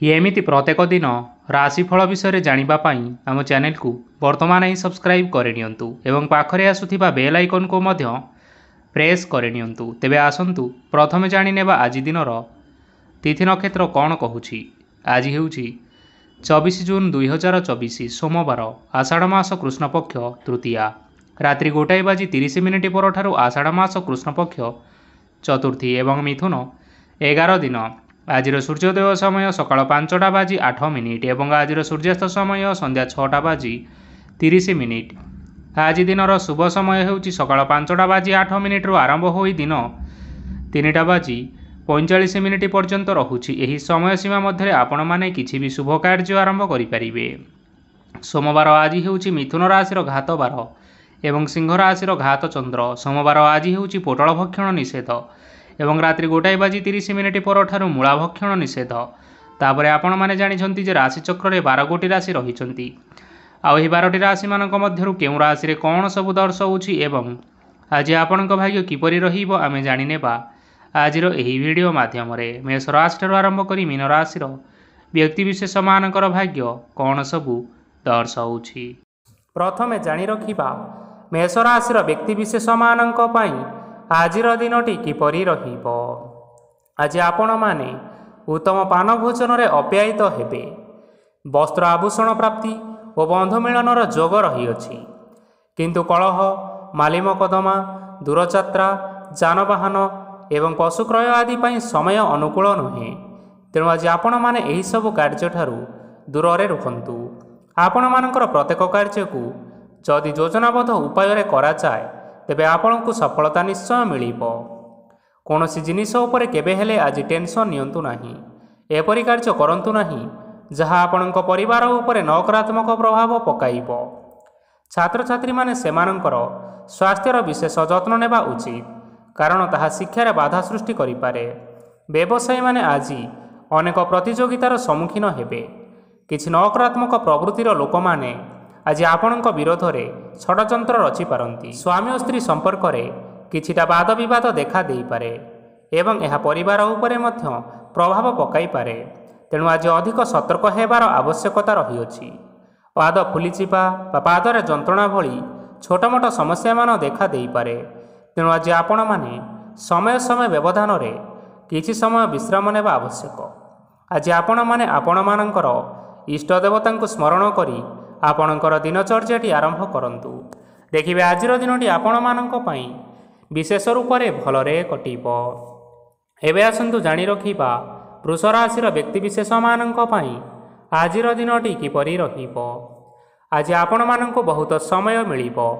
एमिति प्रत्येक दिन राशिफल विषय जानिबा पाई आम चैनल को वर्तमान ही सब्सक्राइब करनियंतु एवं पाखरे आसुथिबा बेल आइकन को मध्य प्रेस करनियंतु। तेबे आसंतु प्रथमे जानिनेबा आज दिनर तिथि नक्षत्र कौन कहूछि। आज हेउछि 24 जून 2024 सोमवार आषाढ़ मास कृष्णपक्ष तृतीया रात्रि 1:30 परठारु आषाढ़ मास कृष्णपक्ष चतुर्थी एवं मिथुन 11 दिन। आजिर सूर्योदय समय सकाळ 5:08 एवं आजिर सूर्यास्त समय संध्या 6:30। आज दिनर शुभ समय हेउछि सकाळ 5:08 रु आरंभ होई दिन 3:45 पर्यंत रहुछि। एही समय सीमा मध्य आपण माने किछि भी शुभ कार्य आरंभ करि परिबे। सोमवार आज हेउछि मिथुन राशिर घात बार एवं सिंह राशिर घात चंद्र। सोमवार आज हेउछि पोटल भक्षण निषेध एवं रात्रि 1:30 परठारु मूला भक्षण निषेध। तापरे आपण माने जानिछंती जे राशि चक्र रे 12 गोटी राशि रहिछंती। आ एही 12टी राशि मानक मध्यरु केउ राशि रे कोन सब दर्शाउछि एवं आज आपणक भाग्य किपरि रहिबो आमे जानिनेबा आजिर एही वीडियो माध्यम रे। मेष राशि ठारु आरंभ करी मीन राशिर व्यक्तिविशेष मानकर भाग्य कोन सबु दर्शाउछि। प्रथमे जानि रखिबा मेष राशिर व्यक्तिविशेष मानक पई आजिर दिनटी किपरि रहिबो। आज आपण माने उत्तम पान भोजन रे अप्यायित हेबे। वस्त्र आभूषण प्राप्ति और बंधु मिलनर जोग रहिअछि। किंतु कलह माली मकदमा दूरयात्रा जानवाहन एवं पशु क्रय आदि पई समय अनुकूल नुहे। तेणु आज आपण माने एही सब कार्य ठारू दूर रे रुहंतु। आपण मानकर प्रत्येक कार्य को जदि योजनाबद्ध उपाय रे करा जाय तेबे आपनकु सफलता निश्चय मिलिबो। कोनोसी जिनिस उपरे केबे हेले आज टेंशन नियंतु नाही। एपरि कार्य करंतु नाही जहा आपनक परिवार उपरे नकारात्मक प्रभाव पकाइबो। छात्र छात्री माने सेमानकर स्वास्थ्यर विशेष जत्न नेबा उचित कारण ताहा शिक्षा रे बाधा सृष्टि करि पारे। व्यवसायी माने आज अनेक प्रतियोगितार सम्मुखीन हेबे। किछि नकारात्मक प्रवृत्तिर लोक माने आज आपणक विरोध रे षडयंत्र रचि पारंती। स्वामी और स्त्री संपर्क रे किछिटा वाद विवाद देखा देई पारे एवं यह परिवार उपरे मध्य प्रभाव पकाई पारे। तेणु आज अधिक सतर्क हेबार आवश्यकता रहिअछि। पाद फुलिचिपा बा पादरे जंत्रणा भली छोट मोट समस्या मान देखा देई पारे। तेणु आज आपण माने समय समय व्यवधान रे किछि समय विश्राम नेबा आवश्यक। आज आपण माने आपण मानकर इष्ट देवतांकु स्मरण करी आपणकर दिनचर्याटी आरंभ करंतु। देखिबे आजिर दिनटी आपण मानक पई विशेष रूप रे भलरे कटिबो। एबे आसंतु जानि रखिबा वृष राशिर व्यक्तिविशेष मानक पई आजिर दिनटी किपरि रहिबो। आज आपण मानक बहुत समय मिलिबो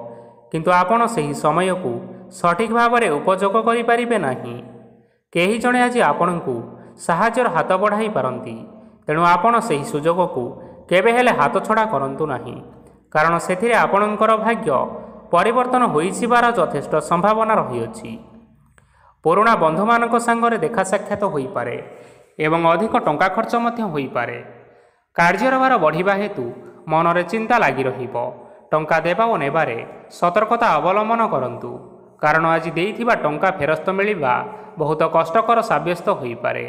किंतु आपण सही समय को सठिक भाव रे उपयोग करि परिबे नाही। केही जणे आज आपणकु साहाय्यर हाथ बढ़ाई पारंती। तेणु आपण सही सुजोग को केबे हेले हाथ छड़ा करंतु नाही कारण सेथिरे आपणकर भाग्य परिवर्तन होइसिबार यथेष्ट संभावना रहिअछि। पुराणा बंधु मानक संगरे देखा साक्षात होई पारे एवं अधिक टंका खर्च मध्य होई पारे। कार्यर भार बढ़िबा हेतु मनरे चिंता लागि रहिबो। टंका देबा ओ नेबारे सतर्कता अवलंबन करंतु कारण आज देइथिबा टंका फेरस्त मिलिबा बहुत कष्टकर साब्यस्त होई पारे।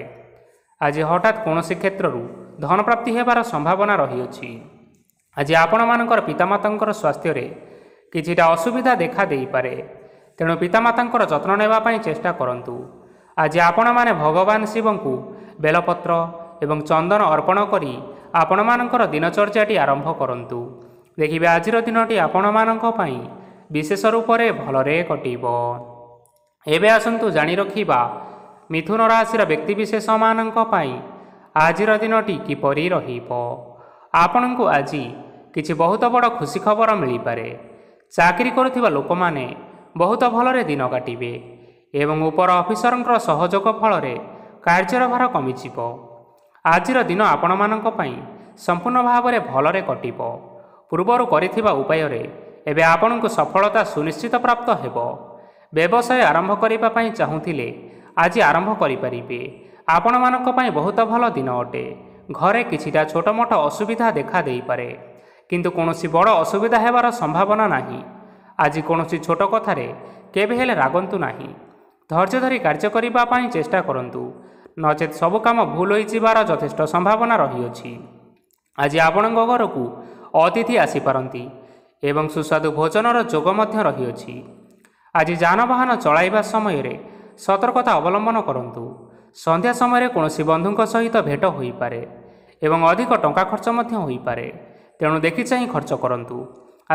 आज हठात कोनोसी क्षेत्ररु धन प्राप्ति हेबार संभावना रहिअछि। आज आपण मानकर पितामातांकर स्वास्थ्य रे किछिटा असुविधा देखा देई पारे। तेणु पितामातांकर जत्न नेबा पई चेष्टा करंतु। आज आपण माने भगवान शिवंकु बेलपत्र एवं चंदन अर्पण करी आपण मानकर दिनचर्याटी आरंभ करंतु। देखिबे आजिर दिनटी आपण मानक पई विशेष रूप रे भलरे कटिबो। एबे आसंतु जानि रखिबा मिथुन राशिर व्यक्तिविशेष मानक पई आजिर दिनटी किपरि रहिबो। आपणकु आज किछि बहुत बड़ खुशी खबर मिली पारे। चाकरी करुथिबा लोक माने बहुत भलरे दिन काटिबे एवं उपर अफिसरंकर सहयोग फल रे कार्यर भार कमिजिबो। आजिर दिन आपण मानक पई संपूर्ण भाव रे भलरे कटिबो। पूर्वरु करिथिबा उपाय रे एबे आपणकु सफलता सुनिश्चित प्राप्त हेबो। व्यवसाय आरंभ करिबा पई चाहुथिले आज आरंभ करि परिबे। आपण मानक पई बहुत भल दिन अटे। घरे किछिटा छोट मोट असुविधा देखा देई पारे किंतु कोनोसी बड़ असुविधा हेबार संभावना नाही। आज कोनोसी छोट कथारे केबे हेले रागंतु नाही। धैर्य धरी कार्य करिबा पई चेष्टा करंतु ନଚେତ୍ ସବୁ କାମ ଭୁଲ ହୋଇଯିବାର ଯଥେଷ୍ଟ ସମ୍ଭାବନା ରହିଅଛି। ଆଜି ଆପଣଙ୍କ ଘରକୁ ଅତିଥି ଆସିପାରନ୍ତି ଏବଂ ସୁସ୍ୱାଦୁ ଭୋଜନର ଯୋଗ ମଧ୍ୟ ରହିଅଛି। ଆଜି ଯାନବାହନ ଚଳାଇବା ସମୟରେ ସତର୍କତା ଅବଲମ୍ବନ କରନ୍ତୁ। ସନ୍ଧ୍ୟା ସମୟରେ କୌଣସି ବନ୍ଧୁଙ୍କ ସହିତ ଭେଟ ହୋଇପାରେ ଏବଂ ଅଧିକ ଟଙ୍କା ଖର୍ଚ୍ଚ ମଧ୍ୟ ହୋଇପାରେ, ତେଣୁ ଦେଖିଚାହିଁ ଖର୍ଚ୍ଚ କରନ୍ତୁ।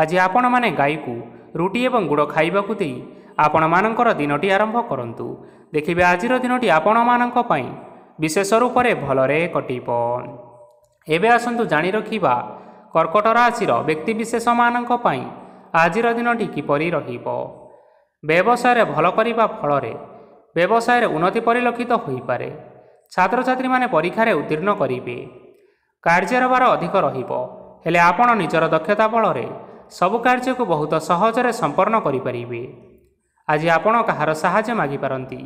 ଆଜି ଆପଣମାନେ ଗାଈକୁ ରୁଟି ଏବଂ ଗୁଡ଼ ଖାଇବାକୁ ଦେଇ ଆପଣମାନଙ୍କର ଦିନଟି ଆରମ୍ଭ କରନ୍ତୁ। ଦେଖିବେ ଆଜିର ଦିନଟି ଆପଣମାନଙ୍କ ପାଇଁ ବିଶେଷ ରୂପରେ ଭଲରେ କଟିବ। ଏବେ ଆସନ୍ତୁ ଜାଣି ରଖିବା କର୍କଟ ରାଶିର ବ୍ୟକ୍ତିବିଶେଷମାନଙ୍କ ପାଇଁ ଆଜିର ଦିନଟି କିପରି ରହିବ। ବ୍ୟବସାୟରେ ଭଲ କରିବା ଫଳରେ ବ୍ୟବସାୟରେ ଉନ୍ନତି ପରିଲକ୍ଷିତ ହୋଇପାରେ। ଛାତ୍ରଛାତ୍ରୀମାନେ ପରୀକ୍ଷାରେ ଉତ୍ତୀର୍ଣ୍ଣ କରିବେ। କାର୍ଯ୍ୟର ଭାର ଅଧିକ ରହିବ, ହେଲେ ଆପଣ ନିଜର ଦକ୍ଷତା ବଳରେ ସବୁ କାର୍ଯ୍ୟକୁ ବହୁତ ସହଜରେ ସମ୍ପନ୍ନ କରିପାରିବେ। ଆଜି ଆପଣ କାହାର ସାହାଯ୍ୟ ମାଗିପାରନ୍ତି,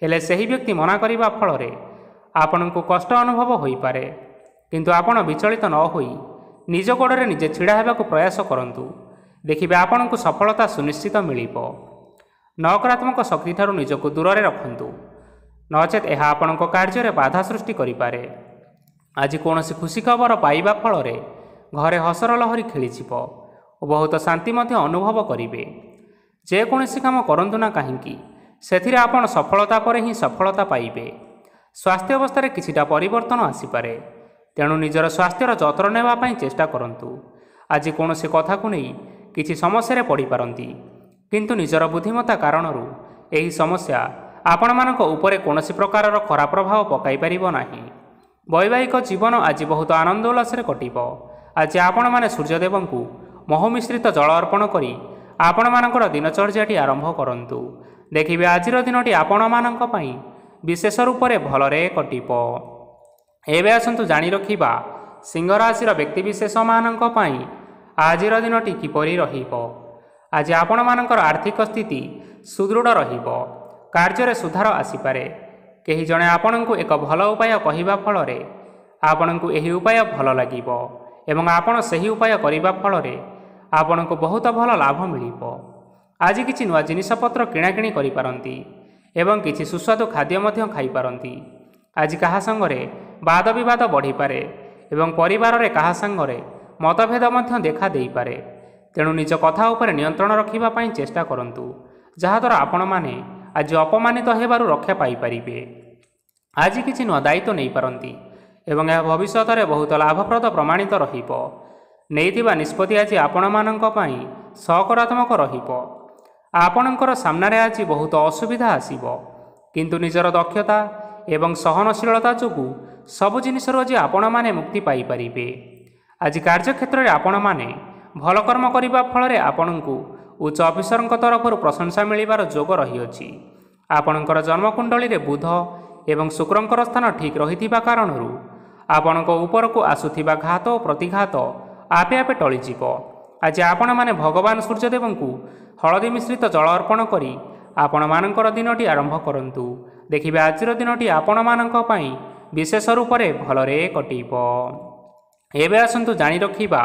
ହେଲେ ସେହି ବ୍ୟକ୍ତି ମନା କରିବା ଫଳରେ ଆପଣଙ୍କୁ କଷ୍ଟ ଅନୁଭବ ହୋଇପାରେ। କିନ୍ତୁ ଆପଣ ବିଚଳିତ ନ ହୋଇ ନିଜ ଗୋଡ଼ରେ ନିଜେ ଛିଡ଼ା ହେବାକୁ ପ୍ରୟାସ କରନ୍ତୁ। ଦେଖିବେ ଆପଣଙ୍କୁ ସଫଳତା ସୁନିଶ୍ଚିତ ମିଳିବ। ନକାରାତ୍ମକ ଶକ୍ତିଠାରୁ ନିଜକୁ ଦୂରରେ ରଖନ୍ତୁ, ନଚେତ୍ ଏହା ଆପଣଙ୍କ କାର୍ଯ୍ୟରେ ବାଧା ସୃଷ୍ଟି କରିପାରେ। ଆଜି କୌଣସି ଖୁସି ଖବର ପାଇବା ଫଳରେ ଘରେ ହସର ଲହରୀ ଖେଳିଯିବ ଓ ବହୁତ ଶାନ୍ତି ମଧ୍ୟ ଅନୁଭବ କରିବେ। ଯେକୌଣସି କାମ କରନ୍ତୁ ନା କାହିଁକି, ସେଥିରେ ଆପଣ ସଫଳତା ପରେ ହିଁ ସଫଳତା ପାଇବେ। ସ୍ୱାସ୍ଥ୍ୟ ଅବସ୍ଥାରେ କିଛିଟା ପରିବର୍ତ୍ତନ ଆସିପାରେ, ତେଣୁ ନିଜର ସ୍ୱାସ୍ଥ୍ୟର ଯତ୍ନ ନେବା ପାଇଁ ଚେଷ୍ଟା କରନ୍ତୁ। ଆଜି କୌଣସି କଥାକୁ ନେଇ କିଛି ସମସ୍ୟାରେ ପଡ଼ିପାରନ୍ତି, କିନ୍ତୁ ନିଜର ବୁଦ୍ଧିମତ୍ତା କାରଣରୁ ଏହି ସମସ୍ୟା ଆପଣମାନଙ୍କ ଉପରେ କୌଣସି ପ୍ରକାରର ଖରାପ ପ୍ରଭାବ ପକାଇ ପାରିବ ନାହିଁ। ବୈବାହିକ ଜୀବନ ଆଜି ବହୁତ ଆନନ୍ଦ ଉଲ୍ଲାସରେ କଟିବ। ଆଜି ଆପଣମାନେ ସୂର୍ଯ୍ୟଦେବଙ୍କୁ ମହୁ ମିଶ୍ରିତ ଜଳ ଅର୍ପଣ କରି ଆପଣମାନଙ୍କର ଦିନଚର୍ଯ୍ୟାଟି ଆରମ୍ଭ କରନ୍ତୁ। ଦେଖିବେ ଆଜିର ଦିନଟି ଆପଣମାନଙ୍କ ପାଇଁ ବିଶେଷ ରୂପରେ ଭଲରେ କଟିବ। ଏବେ ଆସନ୍ତୁ ଜାଣି ରଖିବା ସିଂହ ରାଶିର ବ୍ୟକ୍ତିବିଶେଷମାନଙ୍କ ପାଇଁ ଆଜିର ଦିନଟି କିପରି ରହିବ। ଆଜି ଆପଣମାନଙ୍କର ଆର୍ଥିକ ସ୍ଥିତି ସୁଦୃଢ଼ ରହିବ। କାର୍ଯ୍ୟରେ ସୁଧାର ଆସିପାରେ। କେହି ଜଣେ ଆପଣଙ୍କୁ ଏକ ଭଲ ଉପାୟ କହିବା ଫଳରେ ଆପଣଙ୍କୁ ଏହି ଉପାୟ ଭଲ ଲାଗିବ ଏବଂ ଆପଣ ସେହି ଉପାୟ କରିବା ଫଳରେ ଆପଣଙ୍କୁ ବହୁତ ଭଲ ଲାଭ ମିଳିବ। ଆଜି କିଛି ନୂଆ ଜିନିଷପତ୍ର କିଣାକିଣି କରିପାରନ୍ତି ଏବଂ କିଛି ସୁସ୍ୱାଦୁ ଖାଦ୍ୟ ମଧ୍ୟ ଖାଇପାରନ୍ତି। ଆଜି କାହା ସାଙ୍ଗରେ ବାଦ ବିବାଦ ବଢ଼ିପାରେ ଏବଂ ପରିବାରରେ କାହା ସାଙ୍ଗରେ ମତଭେଦ ମଧ୍ୟ ଦେଖା ଦେଇପାରେ। ତେଣୁ ନିଜ କଥା ଉପରେ ନିୟନ୍ତ୍ରଣ ରଖିବା ପାଇଁ ଚେଷ୍ଟା କରନ୍ତୁ, ଯାହାଦ୍ୱାରା ଆପଣମାନେ ଆଜି ଅପମାନିତ ହେବାରୁ ରକ୍ଷା ପାଇପାରିବେ। ଆଜି କିଛି ନୂଆ ଦାୟିତ୍ୱ ନେଇପାରନ୍ତି ଏବଂ ଏହା ଭବିଷ୍ୟତରେ ବହୁତ ଲାଭପ୍ରଦ ପ୍ରମାଣିତ ରହିବ। ନେଇଥିବା ନିଷ୍ପତ୍ତି ଆଜି ଆପଣମାନଙ୍କ ପାଇଁ ସକାରାତ୍ମକ ରହିବ। ଆପଣଙ୍କର ସାମ୍ନାରେ ଆଜି ବହୁତ ଅସୁବିଧା ଆସିବ, କିନ୍ତୁ ନିଜର ଦକ୍ଷତା ଏବଂ ସହନଶୀଳତା ଯୋଗୁଁ ସବୁ ଜିନିଷରୁ ଆଜି ଆପଣମାନେ ମୁକ୍ତି ପାଇପାରିବେ। ଆଜି କାର୍ଯ୍ୟକ୍ଷେତ୍ରରେ ଆପଣମାନେ ଭଲ କର୍ମ କରିବା ଫଳରେ ଆପଣଙ୍କୁ ଉଚ୍ଚ ଅଫିସରଙ୍କ ତରଫରୁ ପ୍ରଶଂସା ମିଳିବାର ଯୋଗ ରହିଅଛି। ଆପଣଙ୍କର ଜନ୍ମକୁଣ୍ଡଳୀରେ ବୁଧ ଏବଂ ଶୁକ୍ରଙ୍କର ସ୍ଥାନ ଠିକ୍ ରହିଥିବା କାରଣରୁ ଆପଣଙ୍କ ଉପରକୁ ଆସୁଥିବା ଘାତ ଓ ପ୍ରତିଘାତ ଆପେ ଆପେ ଟଳିଯିବ। ଆଜି ଆପଣମାନେ ଭଗବାନ ସୂର୍ଯ୍ୟଦେବଙ୍କୁ ହଳଦୀ ମିଶ୍ରିତ ଜଳ ଅର୍ପଣ କରି ଆପଣମାନଙ୍କର ଦିନଟି ଆରମ୍ଭ କରନ୍ତୁ। ଦେଖିବେ ଆଜିର ଦିନଟି ଆପଣମାନଙ୍କ ପାଇଁ ବିଶେଷ ରୂପରେ ଭଲରେ କଟିବ। ଏବେ ଆସନ୍ତୁ ଜାଣି ରଖିବା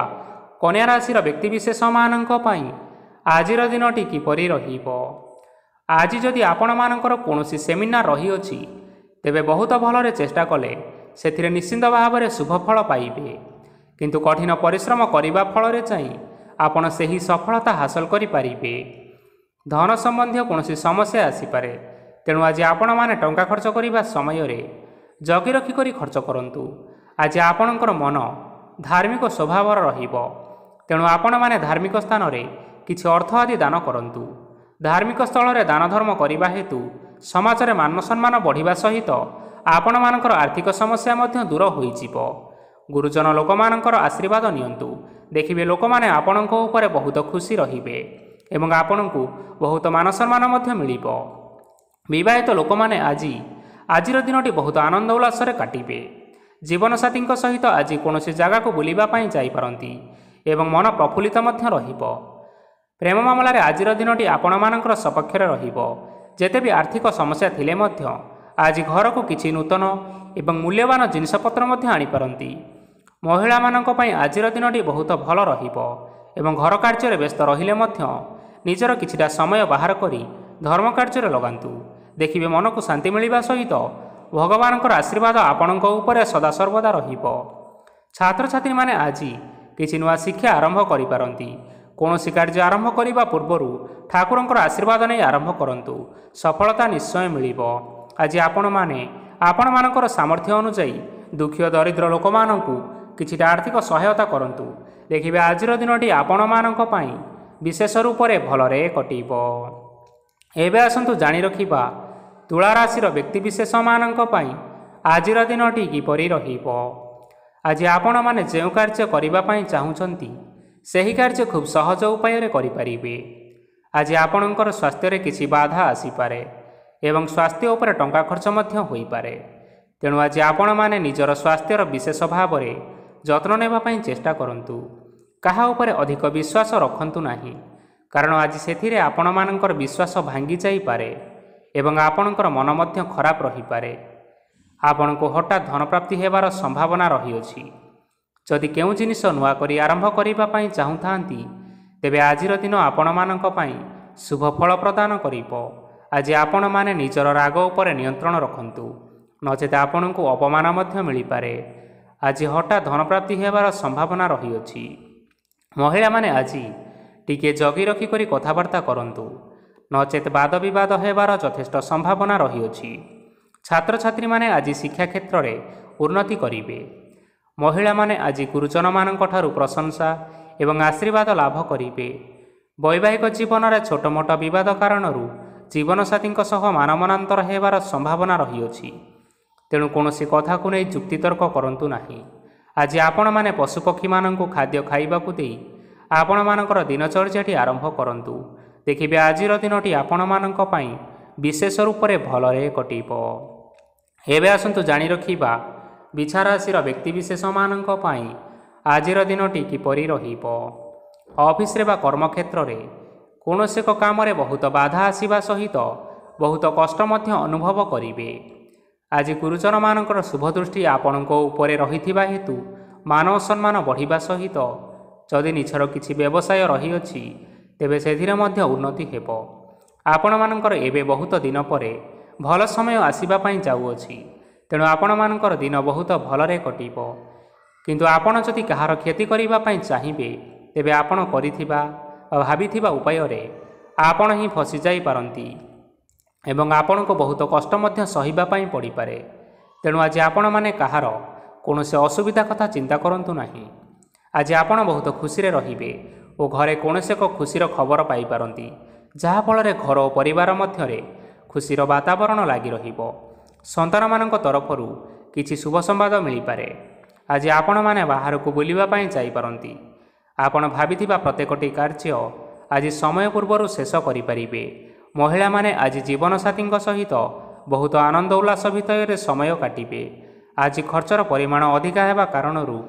କନ୍ୟା ରାଶିର ବ୍ୟକ୍ତିବିଶେଷମାନଙ୍କ ପାଇଁ ଆଜିର ଦିନଟି କିପରି ରହିବ। ଆଜି ଯଦି ଆପଣମାନଙ୍କର କୌଣସି ସେମିନାର ରହିଅଛି, ତେବେ ବହୁତ ଭଲରେ ଚେଷ୍ଟା କଲେ ସେଥିରେ ନିଶ୍ଚିନ୍ତ ଭାବରେ ଶୁଭଫଳ ପାଇବେ। କିନ୍ତୁ କଠିନ ପରିଶ୍ରମ କରିବା ଫଳରେ ଯାଇ ଆପଣ ସେହି ସଫଳତା ହାସଲ କରିପାରିବେ। ଧନ ସମ୍ବନ୍ଧୀୟ କୌଣସି ସମସ୍ୟା ଆସିପାରେ, ତେଣୁ ଆଜି ଆପଣମାନେ ଟଙ୍କା ଖର୍ଚ୍ଚ କରିବା ସମୟରେ ଜଗି ରଖି କରି ଖର୍ଚ୍ଚ କରନ୍ତୁ। ଆଜି ଆପଣଙ୍କର ମନ ଧାର୍ମିକ ସ୍ୱଭାବର ରହିବ, ତେଣୁ ଆପଣମାନେ ଧାର୍ମିକ ସ୍ଥାନରେ କିଛି ଅର୍ଥ ଆଦି ଦାନ କରନ୍ତୁ। ଧାର୍ମିକ ସ୍ଥଳରେ ଦାନ ଧର୍ମ କରିବା ହେତୁ ସମାଜରେ ମାନ ସମ୍ମାନ ବଢ଼ିବା ସହିତ ଆପଣମାନଙ୍କର ଆର୍ଥିକ ସମସ୍ୟା ମଧ୍ୟ ଦୂର ହୋଇଯିବ। ଗୁରୁଜନ ଲୋକମାନଙ୍କର ଆଶୀର୍ବାଦ ନିଅନ୍ତୁ। ଦେଖିବେ ଲୋକମାନେ ଆପଣଙ୍କ ଉପରେ ବହୁତ ଖୁସି ରହିବେ ଏବଂ ଆପଣଙ୍କୁ ବହୁତ ମାନ ସମ୍ମାନ ମଧ୍ୟ ମିଳିବ। ବିବାହିତ ଲୋକମାନେ ଆଜିର ଦିନଟି ବହୁତ ଆନନ୍ଦ ଉଲ୍ଲାସରେ କାଟିବେ। ଜୀବନସାଥୀଙ୍କ ସହିତ ଆଜି କୌଣସି ଜାଗାକୁ ବୁଲିବା ପାଇଁ ଯାଇପାରନ୍ତି ଏବଂ ମନ ପ୍ରଫୁଲ୍ଲିତ ମଧ୍ୟ ରହିବ। ପ୍ରେମ ମାମଲାରେ ଆଜିର ଦିନଟି ଆପଣମାନଙ୍କର ସପକ୍ଷରେ ରହିବ। ଯେତେ ବି ଆର୍ଥିକ ସମସ୍ୟା ଥିଲେ ମଧ୍ୟ ଆଜି ଘରକୁ କିଛି ନୂତନ ଏବଂ ମୂଲ୍ୟବାନ ଜିନିଷପତ୍ର ମଧ୍ୟ ଆଣିପାରନ୍ତି। ମହିଳାମାନଙ୍କ ପାଇଁ ଆଜିର ଦିନଟି ବହୁତ ଭଲ ରହିବ ଏବଂ ଘର କାର୍ଯ୍ୟରେ ବ୍ୟସ୍ତ ରହିଲେ ମଧ୍ୟ ନିଜର କିଛିଟା ସମୟ ବାହାର କରି ଧର୍ମ କାର୍ଯ୍ୟରେ ଲଗାନ୍ତୁ। ଦେଖିବେ ମନକୁ ଶାନ୍ତି ମିଳିବା ସହିତ ଭଗବାନଙ୍କର ଆଶୀର୍ବାଦ ଆପଣଙ୍କ ଉପରେ ସଦାସର୍ବଦା ରହିବ। ଛାତ୍ରଛାତ୍ରୀମାନେ ଆଜି କିଛି ନୂଆ ଶିକ୍ଷା ଆରମ୍ଭ କରିପାରନ୍ତି। କୌଣସି କାର୍ଯ୍ୟ ଆରମ୍ଭ କରିବା ପୂର୍ବରୁ ଠାକୁରଙ୍କର ଆଶୀର୍ବାଦ ନେଇ ଆରମ୍ଭ କରନ୍ତୁ। ସଫଳତା ନିଶ୍ଚୟ ମିଳିବ। ଆଜି ଆପଣମାନେ ଆପଣମାନଙ୍କର ସାମର୍ଥ୍ୟ ଅନୁଯାୟୀ ଦୁଃଖୀ ଓ ଦରିଦ୍ର ଲୋକମାନଙ୍କୁ କିଛିଟା ଆର୍ଥିକ ସହାୟତା କରନ୍ତୁ। ଦେଖିବେ ଆଜିର ଦିନଟି ଆପଣମାନଙ୍କ ପାଇଁ ବିଶେଷ ରୂପରେ ଭଲରେ କଟିବ। ଏବେ ଆସନ୍ତୁ ଜାଣି ରଖିବା ତୁଳା ରାଶିର ବ୍ୟକ୍ତିବିଶେଷମାନଙ୍କ ପାଇଁ ଆଜିର ଦିନଟି କିପରି ରହିବ। ଆଜି ଆପଣମାନେ ଯେଉଁ କାର୍ଯ୍ୟ କରିବା ପାଇଁ ଚାହୁଁଛନ୍ତି ସେହି କାର୍ଯ୍ୟ ଖୁବ୍ ସହଜ ଉପାୟରେ କରିପାରିବେ। ଆଜି ଆପଣଙ୍କର ସ୍ୱାସ୍ଥ୍ୟରେ କିଛି ବାଧା ଆସିପାରେ ଏବଂ ସ୍ୱାସ୍ଥ୍ୟ ଉପରେ ଟଙ୍କା ଖର୍ଚ୍ଚ ମଧ୍ୟ ହୋଇପାରେ। ତେଣୁ ଆଜି ଆପଣମାନେ ନିଜର ସ୍ୱାସ୍ଥ୍ୟର ବିଶେଷ ଭାବରେ ଯତ୍ନ ନେବା ପାଇଁ ଚେଷ୍ଟା କରନ୍ତୁ। କାହା ଉପରେ ଅଧିକ ବିଶ୍ୱାସ ରଖନ୍ତୁ ନାହିଁ, କାରଣ ଆଜି ସେଥିରେ ଆପଣମାନଙ୍କର ବିଶ୍ୱାସ ଭାଙ୍ଗି ଯାଇପାରେ ଏବଂ ଆପଣଙ୍କର ମନ ମଧ୍ୟ ଖରାପ ରହିପାରେ। ଆପଣଙ୍କୁ ହଠାତ୍ ଧନପ୍ରାପ୍ତି ହେବାର ସମ୍ଭାବନା ରହିଅଛି। ଯଦି କେଉଁ ଜିନିଷ ନୂଆ କରି ଆରମ୍ଭ କରିବା ପାଇଁ ଚାହୁଁଥାନ୍ତି, ତେବେ ଆଜିର ଦିନ ଆପଣମାନଙ୍କ ପାଇଁ ଶୁଭ ଫଳ ପ୍ରଦାନ କରିବ। ଆଜି ଆପଣମାନେ ନିଜର ରାଗ ଉପରେ ନିୟନ୍ତ୍ରଣ ରଖନ୍ତୁ, ନଚେତ ଆପଣଙ୍କୁ ଅପମାନ ମଧ୍ୟ ମିଳିପାରେ। ଆଜି ହଠାତ୍ ଧନପ୍ରାପ୍ତି ହେବାର ସମ୍ଭାବନା ରହିଅଛି। ମହିଳାମାନେ ଆଜି ଟିକିଏ ଜଗି ରଖିକରି କଥାବାର୍ତ୍ତା କରନ୍ତୁ, ନଚେତ ବାଦ ବିବାଦ ହେବାର ଯଥେଷ୍ଟ ସମ୍ଭାବନା ରହିଅଛି। ଛାତ୍ରଛାତ୍ରୀମାନେ ଆଜି ଶିକ୍ଷା କ୍ଷେତ୍ରରେ ଉନ୍ନତି କରିବେ। ମହିଳାମାନେ ଆଜି ଗୁରୁଜନମାନଙ୍କ ଠାରୁ ପ୍ରଶଂସା ଏବଂ ଆଶୀର୍ବାଦ ଲାଭ କରିବେ। ବୈବାହିକ ଜୀବନରେ ଛୋଟ ମୋଟ ବିବାଦ କାରଣରୁ ଜୀବନସାଥୀଙ୍କ ସହ ମାନମନାନ୍ତର ହେବାର ସମ୍ଭାବନା ରହିଅଛି। ତେଣୁ କୌଣସି କଥାକୁ ନେଇ ଯୁକ୍ତିତର୍କ କରନ୍ତୁ ନାହିଁ। ଆଜି ଆପଣମାନେ ପଶୁପକ୍ଷୀମାନଙ୍କୁ ଖାଦ୍ୟ ଖାଇବାକୁ ଦେଇ ଆପଣମାନଙ୍କର ଦିନଚର୍ଯ୍ୟାଟି ଆରମ୍ଭ କରନ୍ତୁ। ଦେଖିବେ ଆଜିର ଦିନଟି ଆପଣମାନଙ୍କ ପାଇଁ ବିଶେଷ ରୂପରେ ଭଲରେ କଟିବ। ଏବେ ଆସନ୍ତୁ ଜାଣି ରଖିବା ବିଛା ରାଶିର ବ୍ୟକ୍ତିବିଶେଷମାନଙ୍କ ପାଇଁ ଆଜିର ଦିନଟି କିପରି ରହିବ। ଅଫିସରେ ବା କର୍ମକ୍ଷେତ୍ରରେ କୌଣସି ଏକ କାମରେ ବହୁତ ବାଧା ଆସିବା ସହିତ ବହୁତ କଷ୍ଟ ମଧ୍ୟ ଅନୁଭବ କରିବେ। ଆଜି ଗୁରୁଜନମାନଙ୍କର ଶୁଭଦୃଷ୍ଟି ଆପଣଙ୍କ ଉପରେ ରହିଥିବା ହେତୁ ମାନ ଓ ସମ୍ମାନ ବଢ଼ିବା ସହିତ ଯଦି ନିଜର କିଛି ବ୍ୟବସାୟ ରହିଅଛି, ତେବେ ସେଥିରେ ମଧ୍ୟ ଉନ୍ନତି ହେବ। ଆପଣମାନଙ୍କର ଏବେ ବହୁତ ଦିନ ପରେ ଭଲ ସମୟ ଆସିବା ପାଇଁ ଯାଉଅଛି। ତେଣୁ ଆପଣମାନଙ୍କର ଦିନ ବହୁତ ଭଲରେ କଟିବ। କିନ୍ତୁ ଆପଣ ଯଦି କାହାର କ୍ଷତି କରିବା ପାଇଁ ଚାହିଁବେ, ତେବେ ଆପଣ କରିଥିବା ବା ଭାବିଥିବା ଉପାୟରେ ଆପଣ ହିଁ ଫସିଯାଇପାରନ୍ତି ଏବଂ ଆପଣଙ୍କୁ ବହୁତ କଷ୍ଟ ମଧ୍ୟ ସହିବା ପାଇଁ ପଡ଼ିପାରେ। ତେଣୁ ଆଜି ଆପଣମାନେ କାହାର କୌଣସି ଅସୁବିଧା କଥା ଚିନ୍ତା କରନ୍ତୁ ନାହିଁ। ଆଜି ଆପଣ ବହୁତ ଖୁସିରେ ରହିବେ ଓ ଘରେ କୌଣସି ଏକ ଖୁସିର ଖବର ପାଇପାରନ୍ତି, ଯାହାଫଳରେ ଘର ଓ ପରିବାର ମଧ୍ୟରେ ଖୁସିର ବାତାବରଣ ଲାଗି ରହିବ। ସନ୍ତାନମାନଙ୍କ ତରଫରୁ କିଛି ଶୁଭ ସମ୍ବାଦ ମିଳିପାରେ। ଆଜି ଆପଣମାନେ ବାହାରକୁ ବୁଲିବା ପାଇଁ ଯାଇପାରନ୍ତି। ଆପଣ ଭାବିଥିବା ପ୍ରତ୍ୟେକଟି କାର୍ଯ୍ୟ ଆଜି ସମୟ ପୂର୍ବରୁ ଶେଷ କରିପାରିବେ। ମହିଳାମାନେ ଆଜି ଜୀବନସାଥୀଙ୍କ ସହିତ ବହୁତ ଆନନ୍ଦ ଉଲ୍ଲାସ ଭିତରେ ସମୟ କାଟିବେ। ଆଜି ଖର୍ଚ୍ଚର ପରିମାଣ ଅଧିକା ହେବା କାରଣରୁ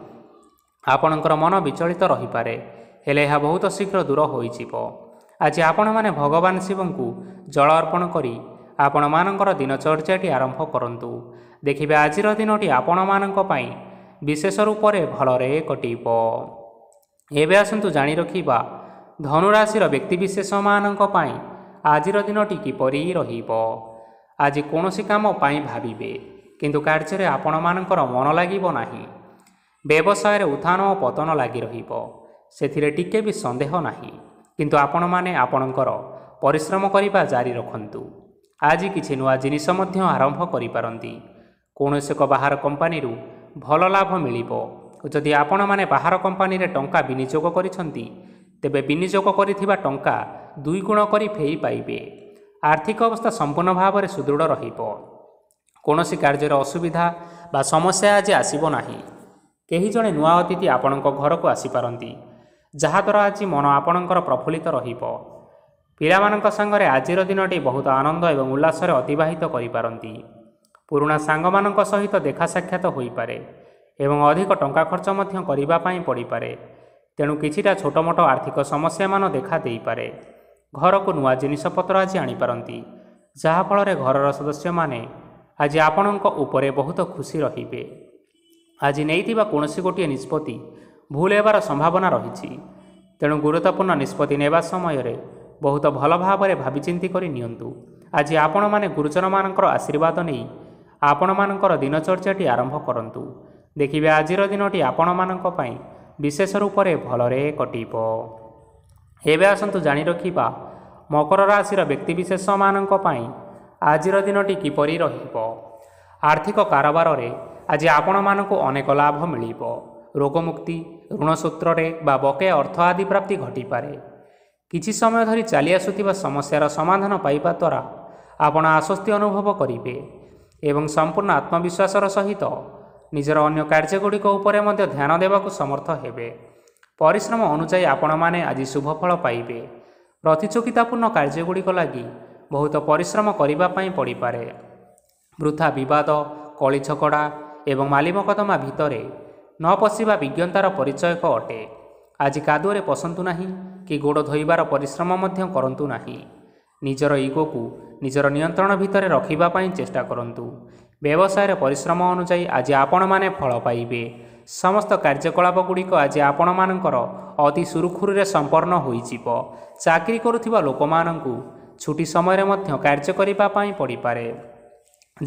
ଆପଣଙ୍କର ମନ ବିଚଳିତ ରହିପାରେ, ହେଲେ ଏହା ବହୁତ ଶୀଘ୍ର ଦୂର ହୋଇଯିବ। ଆଜି ଆପଣମାନେ ଭଗବାନ ଶିବଙ୍କୁ ଜଳ ଅର୍ପଣ କରି ଆପଣମାନଙ୍କର ଦିନଚର୍ଯ୍ୟାଟି ଆରମ୍ଭ କରନ୍ତୁ। ଦେଖିବେ ଆଜିର ଦିନଟି ଆପଣମାନଙ୍କ ପାଇଁ ବିଶେଷ ରୂପରେ ଭଲରେ କଟିବ। ଏବେ ଆସନ୍ତୁ ଜାଣି ରଖିବା ଧନୁରାଶିର ବ୍ୟକ୍ତିବିଶେଷମାନଙ୍କ ପାଇଁ ଆଜିର ଦିନଟି କିପରି ରହିବ। ଆଜି କୌଣସି କାମ ପାଇଁ ଭାବିବେ, କିନ୍ତୁ କାର୍ଯ୍ୟରେ ଆପଣମାନଙ୍କର ମନ ଲାଗିବ ନାହିଁ। ବ୍ୟବସାୟରେ ଉତ୍ଥାନ ଓ ପତନ ଲାଗି ରହିବ, ସେଥିରେ ଟିକେ ବି ସନ୍ଦେହ ନାହିଁ। କିନ୍ତୁ ଆପଣମାନେ ଆପଣଙ୍କର ପରିଶ୍ରମ କରିବା ଜାରି ରଖନ୍ତୁ। ଆଜି କିଛି ନୂଆ ଜିନିଷ ମଧ୍ୟ ଆରମ୍ଭ କରିପାରନ୍ତି। କୌଣସି ଏକ ବାହାର କମ୍ପାନୀରୁ ଭଲ ଲାଭ ମିଳିବ। ଯଦି ଆପଣମାନେ ବାହାର କମ୍ପାନୀରେ ଟଙ୍କା ବିନିଯୋଗ କରିଛନ୍ତି, ତେବେ ବିନିଯୋଗ କରିଥିବା ଟଙ୍କା 2 ଗୁଣ କରି ଫେରି ପାଇବେ। ଆର୍ଥିକ ଅବସ୍ଥା ସମ୍ପୂର୍ଣ୍ଣ ଭାବରେ ସୁଦୃଢ଼ ରହିବ। କୌଣସି କାର୍ଯ୍ୟରେ ଅସୁବିଧା ବା ସମସ୍ୟା ଆଜି ଆସିବ ନାହିଁ। କେହି ଜଣେ ନୂଆ ଅତିଥି ଆପଣଙ୍କ ଘରକୁ ଆସିପାରନ୍ତି, ଯାହାଦ୍ୱାରା ଆଜି ମନ ଆପଣଙ୍କର ପ୍ରଫୁଲ୍ଲିତ ରହିବ। ପିଲାମାନଙ୍କ ସାଙ୍ଗରେ ଆଜିର ଦିନଟି ବହୁତ ଆନନ୍ଦ ଏବଂ ଉଲ୍ଲାସରେ ଅତିବାହିତ କରିପାରନ୍ତି। ପୁରୁଣା ସାଙ୍ଗମାନଙ୍କ ସହିତ ଦେଖା ସାକ୍ଷାତ ହୋଇପାରେ ଏବଂ ଅଧିକ ଟଙ୍କା ଖର୍ଚ୍ଚ ମଧ୍ୟ କରିବା ପାଇଁ ପଡ଼ିପାରେ। ତେଣୁ କିଛିଟା ଛୋଟମୋଟ ଆର୍ଥିକ ସମସ୍ୟାମାନ ଦେଖା ଦେଇପାରେ। ଘରକୁ ନୂଆ ଜିନିଷପତ୍ର ଆଜି ଆଣିପାରନ୍ତି, ଯାହାଫଳରେ ଘରର ସଦସ୍ୟମାନେ ଆଜି ଆପଣଙ୍କ ଉପରେ ବହୁତ ଖୁସି ରହିବେ। ଆଜି ନେଇଥିବା କୌଣସି ଗୋଟିଏ ନିଷ୍ପତ୍ତି ଭୁଲ ହେବାର ସମ୍ଭାବନା ରହିଛି। ତେଣୁ ଗୁରୁତ୍ୱପୂର୍ଣ୍ଣ ନିଷ୍ପତ୍ତି ନେବା ସମୟରେ ବହୁତ ଭଲ ଭାବରେ ଭାବିଚିନ୍ତି କରି ନିଅନ୍ତୁ। ଆଜି ଆପଣମାନେ ଗୁରୁଜନମାନଙ୍କର ଆଶୀର୍ବାଦ ନେଇ ଆପଣମାନଙ୍କର ଦିନଚର୍ଯ୍ୟାଟି ଆରମ୍ଭ କରନ୍ତୁ। ଦେଖିବେ ଆଜିର ଦିନଟି ଆପଣମାନଙ୍କ ପାଇଁ ବିଶେଷ ରୂପରେ ଭଲରେ କଟିବ। ଏବେ ଆସନ୍ତୁ ଜାଣି ରଖିବା ମକର ରାଶିର ବ୍ୟକ୍ତିବିଶେଷମାନଙ୍କ ପାଇଁ ଆଜିର ଦିନଟି କିପରି ରହିବ। ଆର୍ଥିକ କାରବାରରେ ଆଜି ଆପଣମାନଙ୍କୁ ଅନେକ ଲାଭ ମିଳିବ। ରୋଗମୁକ୍ତି, ଋଣ ସୂତ୍ରରେ ବା ବକେୟା ଅର୍ଥ ଆଦି ପ୍ରାପ୍ତି ଘଟିପାରେ। କିଛି ସମୟ ଧରି ଚାଲି ଆସୁଥିବା ସମସ୍ୟାର ସମାଧାନ ପାଇବା ଦ୍ୱାରା ଆପଣ ଆଶ୍ୱସ୍ତି ଅନୁଭବ କରିବେ ଏବଂ ସମ୍ପୂର୍ଣ୍ଣ ଆତ୍ମବିଶ୍ୱାସର ସହିତ ନିଜର ଅନ୍ୟ କାର୍ଯ୍ୟଗୁଡ଼ିକ ଉପରେ ମଧ୍ୟ ଧ୍ୟାନ ଦେବାକୁ ସମର୍ଥ ହେବେ। ପରିଶ୍ରମ ଅନୁଯାୟୀ ଆପଣମାନେ ଆଜି ଶୁଭଫଳ ପାଇବେ। ପ୍ରତିଯୋଗିତାପୂର୍ଣ୍ଣ କାର୍ଯ୍ୟଗୁଡ଼ିକ ଲାଗି ବହୁତ ପରିଶ୍ରମ କରିବା ପାଇଁ ପଡ଼ିପାରେ। ବୃଥା ବିବାଦ, କଳି ଝଗଡ଼ା ଏବଂ ମାଲିମକଦ୍ଦମା ଭିତରେ ନ ପଶିବା ବିଜ୍ଞତାର ପରିଚୟକ ଅଟେ। ଆଜି କାଦୁଅରେ ପଶନ୍ତୁ ନାହିଁ କି ଗୋଡ଼ ଧୋଇବାର ପରିଶ୍ରମ ମଧ୍ୟ କରନ୍ତୁ ନାହିଁ। ନିଜର ଇଗୋକୁ ନିଜର ନିୟନ୍ତ୍ରଣ ଭିତରେ ରଖିବା ପାଇଁ ଚେଷ୍ଟା କରନ୍ତୁ। ବ୍ୟବସାୟରେ ପରିଶ୍ରମ ଅନୁଯାୟୀ ଆଜି ଆପଣମାନେ ଫଳ ପାଇବେ। ସମସ୍ତ କାର୍ଯ୍ୟକଳାପଗୁଡ଼ିକ ଆଜି ଆପଣମାନଙ୍କର ଅତି ସୁରୁଖୁରୁରେ ସମ୍ପନ୍ନ ହୋଇଯିବ। ଚାକିରି କରୁଥିବା ଲୋକମାନଙ୍କୁ ଛୁଟି ସମୟରେ ମଧ୍ୟ କାର୍ଯ୍ୟ କରିବା ପାଇଁ ପଡ଼ିପାରେ।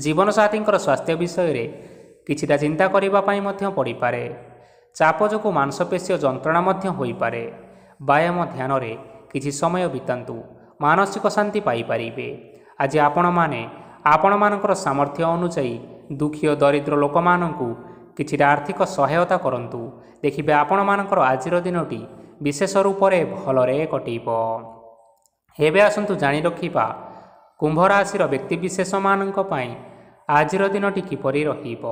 ଜୀବନସାଥୀଙ୍କର ସ୍ୱାସ୍ଥ୍ୟ ବିଷୟରେ କିଛିଟା ଚିନ୍ତା କରିବା ପାଇଁ ମଧ୍ୟ ପଡ଼ିପାରେ। ଚାପ ଯୋଗୁଁ ମାଂସପେଶୀୟ ଯନ୍ତ୍ରଣା ମଧ୍ୟ ହୋଇପାରେ। ବ୍ୟାୟାମ ଧ୍ୟାନରେ କିଛି ସମୟ ବିତାନ୍ତୁ, ମାନସିକ ଶାନ୍ତି ପାଇପାରିବେ। ଆଜି ଆପଣମାନେ ଆପଣମାନଙ୍କର ସାମର୍ଥ୍ୟ ଅନୁଯାୟୀ ଦୁଃଖୀ ଓ ଦରିଦ୍ର ଲୋକମାନଙ୍କୁ କିଛିଟା ଆର୍ଥିକ ସହାୟତା କରନ୍ତୁ। ଦେଖିବେ ଆପଣମାନଙ୍କର ଆଜିର ଦିନଟି ବିଶେଷ ରୂପରେ ଭଲରେ କଟିବ। ଏବେ ଆସନ୍ତୁ ଜାଣି ରଖିବା କୁମ୍ଭ ରାଶିର ବ୍ୟକ୍ତିବିଶେଷମାନଙ୍କ ପାଇଁ ଆଜିର ଦିନଟି କିପରି ରହିବ।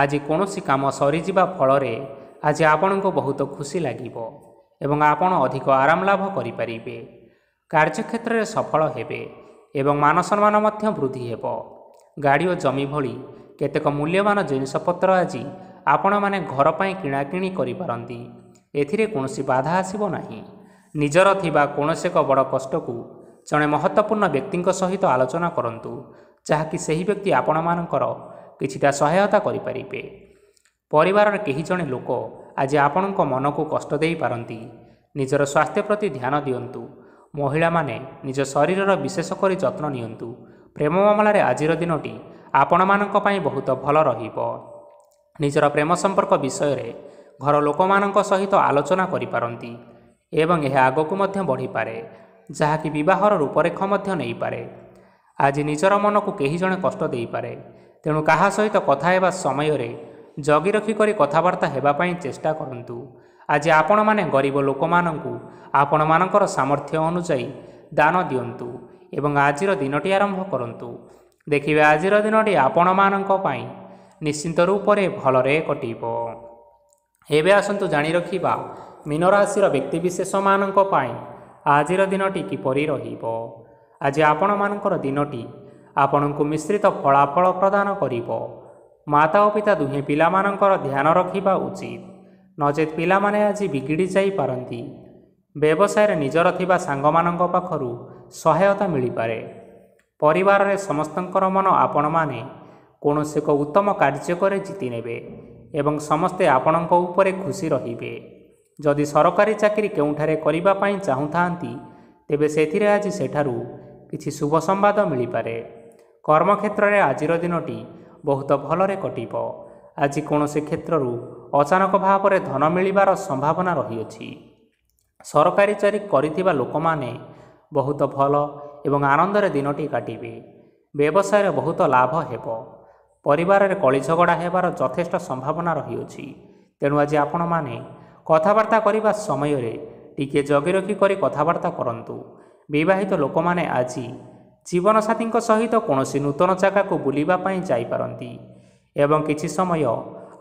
ଆଜି କୌଣସି କାମ ସରିଯିବା ଫଳରେ ଆଜି ଆପଣଙ୍କୁ ବହୁତ ଖୁସି ଲାଗିବ ଏବଂ ଆପଣ ଅଧିକ ଆରାମ ଲାଭ କରିପାରିବେ। କାର୍ଯ୍ୟକ୍ଷେତ୍ରରେ ସଫଳ ହେବେ ଏବଂ ମାନସମ୍ମାନ ମଧ୍ୟ ବୃଦ୍ଧି ହେବ। ଗାଡ଼ି ଓ ଜମି ଭଳି କେତେକ ମୂଲ୍ୟବାନ ଜିନିଷପତ୍ର ଆଜି ଆପଣମାନେ ଘର ପାଇଁ କିଣାକିଣି କରିପାରନ୍ତି। ଏଥିରେ କୌଣସି ବାଧା ଆସିବ ନାହିଁ। ନିଜର ଥିବା କୌଣସି ଏକ ବଡ଼ କଷ୍ଟକୁ ଜଣେ ମହତ୍ତ୍ୱପୂର୍ଣ୍ଣ ବ୍ୟକ୍ତିଙ୍କ ସହିତ ଆଲୋଚନା କରନ୍ତୁ, ଯାହାକି ସେହି ବ୍ୟକ୍ତି ଆପଣମାନଙ୍କର କିଛିଟା ସହାୟତା କରିପାରିବେ। ପରିବାରର କେହି ଜଣେ ଲୋକ ଆଜି ଆପଣଙ୍କ ମନକୁ କଷ୍ଟ ଦେଇପାରନ୍ତି। ନିଜର ସ୍ୱାସ୍ଥ୍ୟ ପ୍ରତି ଧ୍ୟାନ ଦିଅନ୍ତୁ। ମହିଳାମାନେ ନିଜ ଶରୀରର ବିଶେଷ କରି ଯତ୍ନ ନିଅନ୍ତୁ। ପ୍ରେମ ମାମଲାରେ ଆଜିର ଦିନଟି ଆପଣମାନଙ୍କ ପାଇଁ ବହୁତ ଭଲ ରହିବ। ନିଜର ପ୍ରେମ ସମ୍ପର୍କ ବିଷୟରେ ଘର ଲୋକମାନଙ୍କ ସହିତ ଆଲୋଚନା କରିପାରନ୍ତି ଏବଂ ଏହା ଆଗକୁ ମଧ୍ୟ ବଢ଼ିପାରେ, ଯାହାକି ବିବାହର ରୂପରେଖ ମଧ୍ୟ ନେଇପାରେ। ଆଜି ନିଜର ମନକୁ କେହି ଜଣେ କଷ୍ଟ ଦେଇପାରେ, ତେଣୁ କାହା ସହିତ କଥା ହେବା ସମୟରେ ଜଗି ରଖି କରି କଥାବାର୍ତ୍ତା ହେବା ପାଇଁ ଚେଷ୍ଟା କରନ୍ତୁ। ଆଜି ଆପଣମାନେ ଗରିବ ଲୋକମାନଙ୍କୁ ଆପଣମାନଙ୍କର ସାମର୍ଥ୍ୟ ଅନୁଯାୟୀ ଦାନ ଦିଅନ୍ତୁ ଏବଂ ଆଜିର ଦିନଟି ଆରମ୍ଭ କରନ୍ତୁ। ଦେଖିବେ ଆଜିର ଦିନଟି ଆପଣମାନଙ୍କ ପାଇଁ ନିଶ୍ଚିନ୍ତ ରୂପରେ ଭଲରେ କଟିବ। ଏବେ ଆସନ୍ତୁ ଜାଣି ରଖିବା ମୀନ ରାଶିର ବ୍ୟକ୍ତିବିଶେଷମାନଙ୍କ ପାଇଁ ଆଜିର ଦିନଟି କିପରି ରହିବ। ଆଜି ଆପଣମାନଙ୍କର ଦିନଟି ଆପଣଙ୍କୁ ମିଶ୍ରିତ ଫଳାଫଳ ପ୍ରଦାନ କରିବ। ମାତା ଓ ପିତା ଦୁହେଁ ପିଲାମାନଙ୍କର ଧ୍ୟାନ ରଖିବା ଉଚିତ, ନଚେତ୍ ପିଲାମାନେ ଆଜି ବିଗିଡ଼ି ଯାଇପାରନ୍ତି। ବ୍ୟବସାୟରେ ନିଜର ଥିବା ସାଙ୍ଗମାନଙ୍କ ପାଖରୁ ସହାୟତା ମିଳିପାରେ। ପରିବାରରେ ସମସ୍ତଙ୍କର ମନ ଆପଣମାନେ କୌଣସି ଏକ ଉତ୍ତମ କାର୍ଯ୍ୟ କରି ଜିତି ନେବେ ଏବଂ ସମସ୍ତେ ଆପଣଙ୍କ ଉପରେ ଖୁସି ରହିବେ। ଯଦି ସରକାରୀ ଚାକିରି କେଉଁଠାରେ କରିବା ପାଇଁ ଚାହୁଁଥାନ୍ତି, ତେବେ ସେଥିରେ ଆଜି ସେଠାରୁ କିଛି ଶୁଭ ସମ୍ବାଦ ମିଳିପାରେ। କର୍ମକ୍ଷେତ୍ରରେ ଆଜିର ଦିନଟି ବହୁତ ଭଲରେ କଟିବ। ଆଜି କୌଣସି କ୍ଷେତ୍ରରୁ ଅଚାନକ ଭାବରେ ଧନ ମିଳିବାର ସମ୍ଭାବନା ରହିଅଛି। ସରକାରୀ ଚାକିରି କରିଥିବା ଲୋକମାନେ ବହୁତ ଭଲ ଏବଂ ଆନନ୍ଦରେ ଦିନଟି କାଟିବେ। ବ୍ୟବସାୟରେ ବହୁତ ଲାଭ ହେବ। ପରିବାରରେ କଳି ଝଗଡ଼ା ହେବାର ଯଥେଷ୍ଟ ସମ୍ଭାବନା ରହିଅଛି, ତେଣୁ ଆଜି ଆପଣମାନେ କଥାବାର୍ତ୍ତା କରିବା ସମୟରେ ଟିକିଏ ଜଗି ରଖି କରି କଥାବାର୍ତ୍ତା କରନ୍ତୁ। ବିବାହିତ ଲୋକମାନେ ଆଜି ଜୀବନସାଥୀଙ୍କ ସହିତ କୌଣସି ନୂତନ ଜାଗାକୁ ବୁଲିବା ପାଇଁ ଯାଇପାରନ୍ତି ଏବଂ କିଛି ସମୟ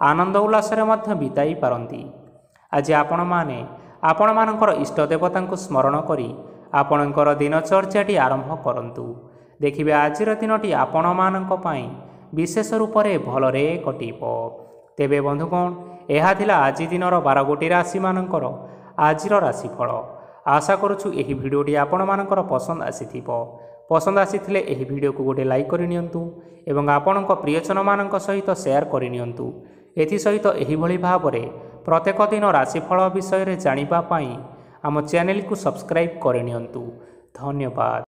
ଆନନ୍ଦ ଉଲ୍ଲାସରେ ମଧ୍ୟ ବିତାଇ ପାରନ୍ତି। ଆଜି ଆପଣମାନେ ଆପଣମାନଙ୍କର ଇଷ୍ଟ ଦେବତାଙ୍କୁ ସ୍ମରଣ କରି ଆପଣଙ୍କର ଦିନଚର୍ଯ୍ୟାଟି ଆରମ୍ଭ କରନ୍ତୁ। ଦେଖିବେ ଆଜିର ଦିନଟି ଆପଣମାନଙ୍କ ପାଇଁ ବିଶେଷ ରୂପରେ ଭଲରେ କଟିବ। ତେବେ ବନ୍ଧୁଗଣ, ଏହା ଥିଲା ଆଜି ଦିନର 12ଗୋଟି ରାଶିମାନଙ୍କର ଆଜିର ରାଶିଫଳ। ଆଶା କରୁଛୁ ଏହି ଭିଡ଼ିଓଟି ଆପଣମାନଙ୍କର ପସନ୍ଦ ଆସିଥିବ। ପସନ୍ଦ ଆସିଥିଲେ ଏହି ଭିଡ଼ିଓକୁ ଗୋଟେ ଲାଇକ୍ କରିନିଅନ୍ତୁ ଏବଂ ଆପଣଙ୍କ ପ୍ରିୟଜନମାନଙ୍କ ସହିତ ସେୟାର କରିନିଅନ୍ତୁ। ଏଥିସହିତ ଏହିଭଳି ଭାବରେ ପ୍ରତ୍ୟେକ ଦିନ ରାଶିଫଳ ବିଷୟରେ ଜାଣିବା ପାଇଁ ଆମ ଚ୍ୟାନେଲକୁ ସବସ୍କ୍ରାଇବ୍ କରିନିଅନ୍ତୁ। ଧନ୍ୟବାଦ।